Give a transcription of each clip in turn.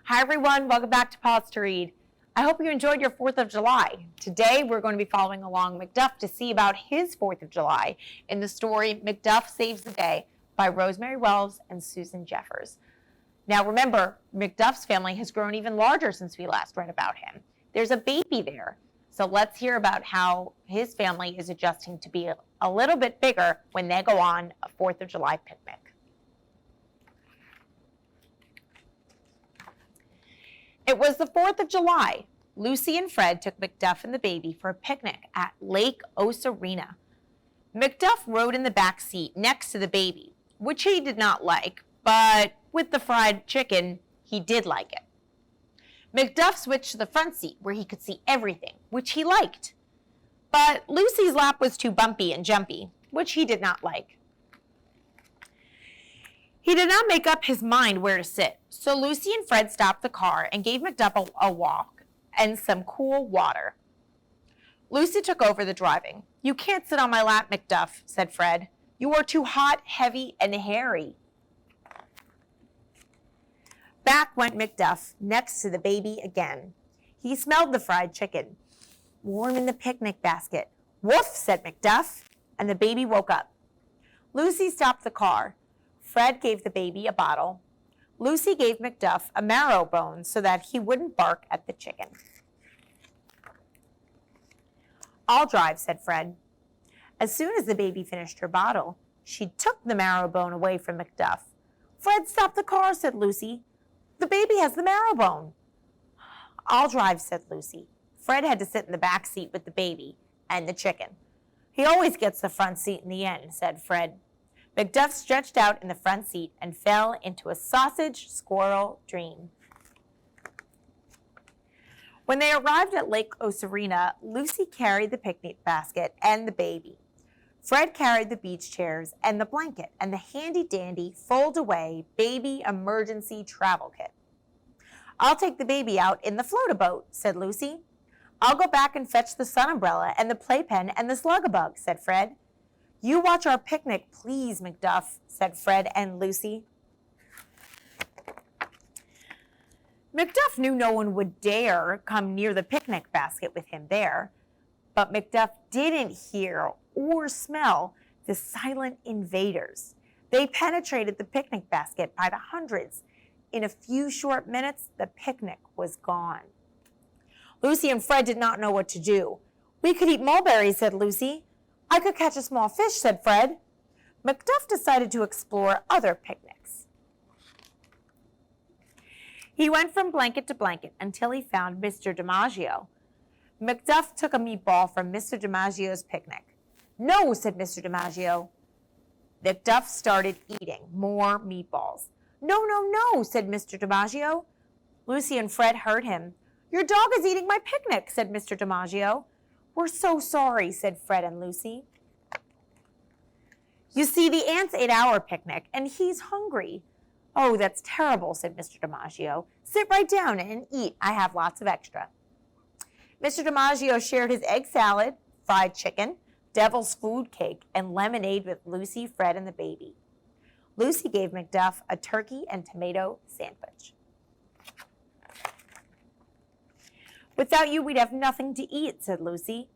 Hi everyone, welcome back to Paws to Read. I hope you enjoyed your 4th of July. Today we're going to be following along McDuff to see about his 4th of July in the story McDuff Saves the Day by Rosemary Wells and Susan Jeffers. Now remember, McDuff's family has grown even larger since we last read about him. There's a baby there, so let's hear about how his family is adjusting to be a little bit bigger when they go on a 4th of July picnic. It was the 4th of July. Lucy and Fred took McDuff and the baby for a picnic at Lake Osarena. McDuff rode in the back seat next to the baby, which he did not like, but with the fried chicken, he did like it. McDuff switched to the front seat where he could see everything, which he liked. But Lucy's lap was too bumpy and jumpy, which he did not like. He did not make up his mind where to sit, so Lucy and Fred stopped the car and gave McDuff a walk and some cool water. Lucy took over the driving. "You can't sit on my lap, McDuff," said Fred. "You are too hot, heavy, and hairy." Back went McDuff next to the baby again. He smelled the fried chicken, warm in the picnic basket. "Woof," said McDuff, and the baby woke up. Lucy stopped the car. Fred gave the baby a bottle. Lucy gave McDuff a marrow bone so that he wouldn't bark at the chicken. "I'll drive," said Fred. As soon as the baby finished her bottle, she took the marrow bone away from McDuff. "Fred, stop the car," said Lucy. "The baby has the marrow bone." "I'll drive," said Lucy. Fred had to sit in the back seat with the baby and the chicken. "He always gets the front seat in the end," said Fred. McDuff stretched out in the front seat and fell into a sausage squirrel dream. When they arrived at Lake Osarena, Lucy carried the picnic basket and the baby. Fred carried the beach chairs and the blanket and the handy-dandy fold-away baby emergency travel kit. "I'll take the baby out in the float-a-boat," said Lucy. "I'll go back and fetch the sun umbrella and the playpen and the slug-a-bug," said Fred. "You watch our picnic, please, McDuff," said Fred and Lucy. McDuff knew no one would dare come near the picnic basket with him there, but McDuff didn't hear or smell the silent invaders. They penetrated the picnic basket by the hundreds. In a few short minutes, the picnic was gone. Lucy and Fred did not know what to do. "We could eat mulberries," said Lucy. "I could catch a small fish," said Fred. McDuff decided to explore other picnics. He went from blanket to blanket until he found Mr. DiMaggio. McDuff took a meatball from Mr. DiMaggio's picnic. "No," said Mr. DiMaggio. McDuff started eating more meatballs. "No, no, no," said Mr. DiMaggio. Lucy and Fred heard him. "Your dog is eating my picnic," said Mr. DiMaggio. "We're so sorry," said Fred and Lucy. "You see, the ants ate our picnic, and he's hungry." "Oh, that's terrible," said Mr. DiMaggio. "Sit right down and eat. I have lots of extra." Mr. DiMaggio shared his egg salad, fried chicken, devil's food cake, and lemonade with Lucy, Fred, and the baby. Lucy gave McDuff a turkey and tomato sandwich. "Without you, we'd have nothing to eat," said Lucy.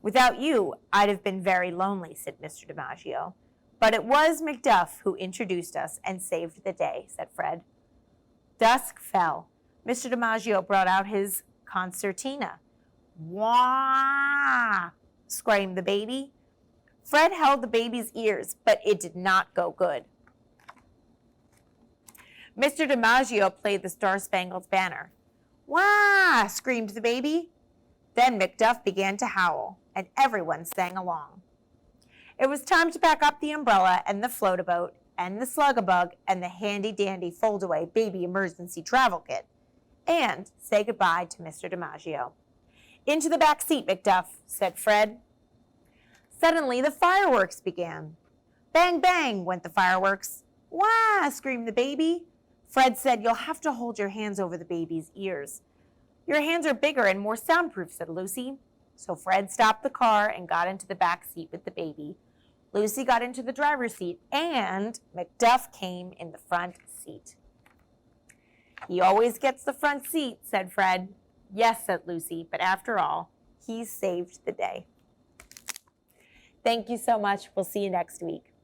"Without you, I'd have been very lonely," said Mr. DiMaggio. "But it was McDuff who introduced us and saved the day," said Fred. Dusk fell. Mr. DiMaggio brought out his concertina. "Wah!" screamed the baby. Fred held the baby's ears, but it did not go good. Mr. DiMaggio played the Star-Spangled Banner. "Wah!" screamed the baby. Then McDuff began to howl, and everyone sang along. It was time to pack up the umbrella and the float-a-boat and the slug-a-bug and the handy-dandy fold-away baby emergency travel kit and say goodbye to Mr. DiMaggio. "Into the back seat, McDuff," said Fred. Suddenly, the fireworks began. Bang, bang went the fireworks. "Wah!" screamed the baby. Fred said, "You'll have to hold your hands over the baby's ears." "Your hands are bigger and more soundproof," said Lucy. So Fred stopped the car and got into the back seat with the baby. Lucy got into the driver's seat, and McDuff came in the front seat. He always gets the front seat, said Fred. Yes, said Lucy, but after all, he saved the day. Thank you so much. We'll see you next week.